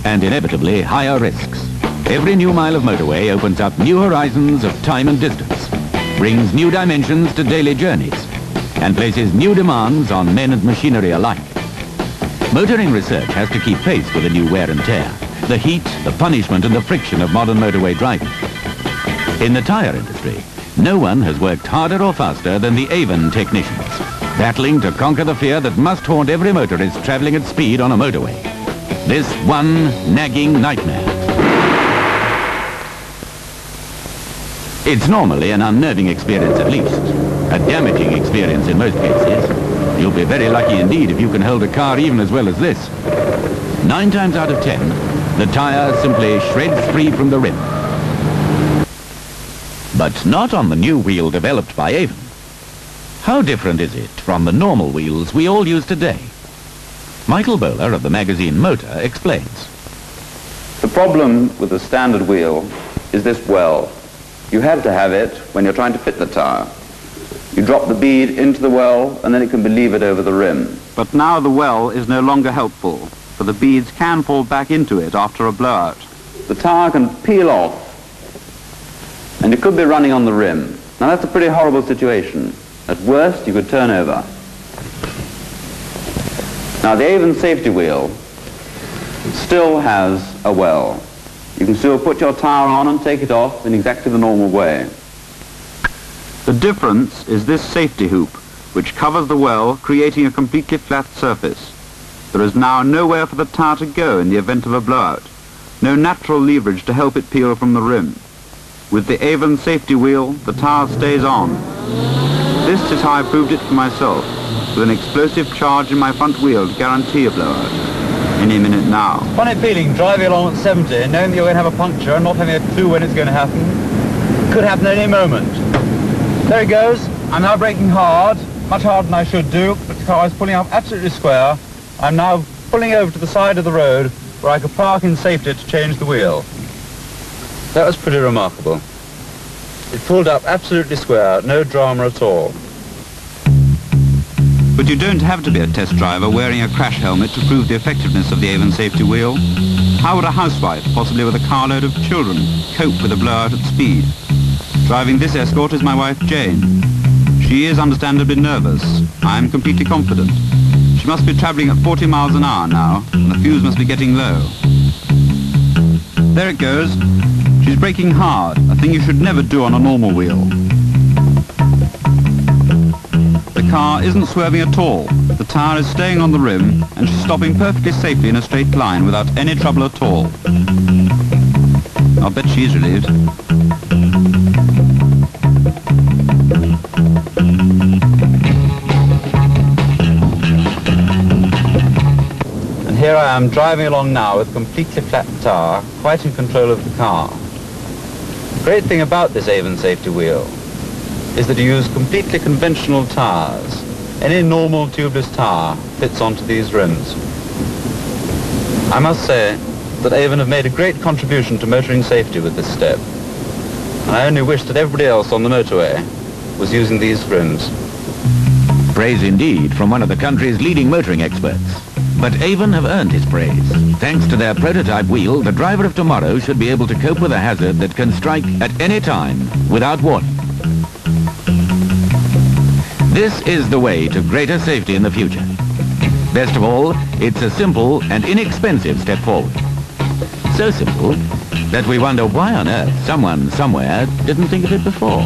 and inevitably higher risks. Every new mile of motorway opens up new horizons of time and distance, brings new dimensions to daily journeys, and places new demands on men and machinery alike. Motoring research has to keep pace with the new wear and tear, the heat, the punishment and the friction of modern motorway driving. In the tyre industry, no one has worked harder or faster than the Avon technicians, battling to conquer the fear that must haunt every motorist travelling at speed on a motorway. This one nagging nightmare. It's normally an unnerving experience at least, a damaging experience in most cases. You'll be very lucky indeed if you can hold a car even as well as this. 9 times out of 10, the tyre simply shreds free from the rim. But not on the new wheel developed by Avon. How different is it from the normal wheels we all use today? Michael Bowler of the magazine Motor explains. The problem with the standard wheel is this well. You had to have it when you're trying to fit the tyre. You drop the bead into the well and then it can be levered over the rim. But now the well is no longer helpful, for the beads can fall back into it after a blowout. The tyre can peel off and you could be running on the rim. Now that's a pretty horrible situation. At worst, you could turn over. Now the Avon safety wheel still has a well. You can still put your tyre on and take it off in exactly the normal way. The difference is this safety hoop, which covers the well, creating a completely flat surface. There is now nowhere for the tyre to go in the event of a blowout, no natural leverage to help it peel from the rim. With the Avon safety wheel, the tyre stays on. This is how I proved it for myself, with an explosive charge in my front wheel to guarantee a blowout. Any minute now. Funny feeling driving along at 70, knowing that you're going to have a puncture and not having a clue when it's going to happen. Could happen at any moment. There it goes. I'm now braking hard, much harder than I should do, but the car is pulling up absolutely square. I'm now pulling over to the side of the road where I could park in safety to change the wheel. That was pretty remarkable. It pulled up absolutely square, no drama at all. But you don't have to be a test driver wearing a crash helmet to prove the effectiveness of the Avon safety wheel. How would a housewife, possibly with a carload of children, cope with a blowout at speed? Driving this Escort is my wife Jane. She is understandably nervous. I am completely confident. She must be travelling at 40 miles an hour now, and the fuse must be getting low. There it goes. She's braking hard, a thing you should never do on a normal wheel. The car isn't swerving at all. The tyre is staying on the rim and she's stopping perfectly safely in a straight line without any trouble at all. I'll bet she's relieved. And here I am driving along now with completely flat tyre, quite in control of the car. The great thing about this Avon safety wheel is that you use completely conventional tyres. Any normal tubeless tyre fits onto these rims. I must say that Avon have made a great contribution to motoring safety with this step. And I only wish that everybody else on the motorway was using these rims. Praise indeed from one of the country's leading motoring experts. But Avon have earned his praise. Thanks to their prototype wheel, the driver of tomorrow should be able to cope with a hazard that can strike at any time without warning. This is the way to greater safety in the future. Best of all, it's a simple and inexpensive step forward. So simple that we wonder why on earth someone somewhere didn't think of it before.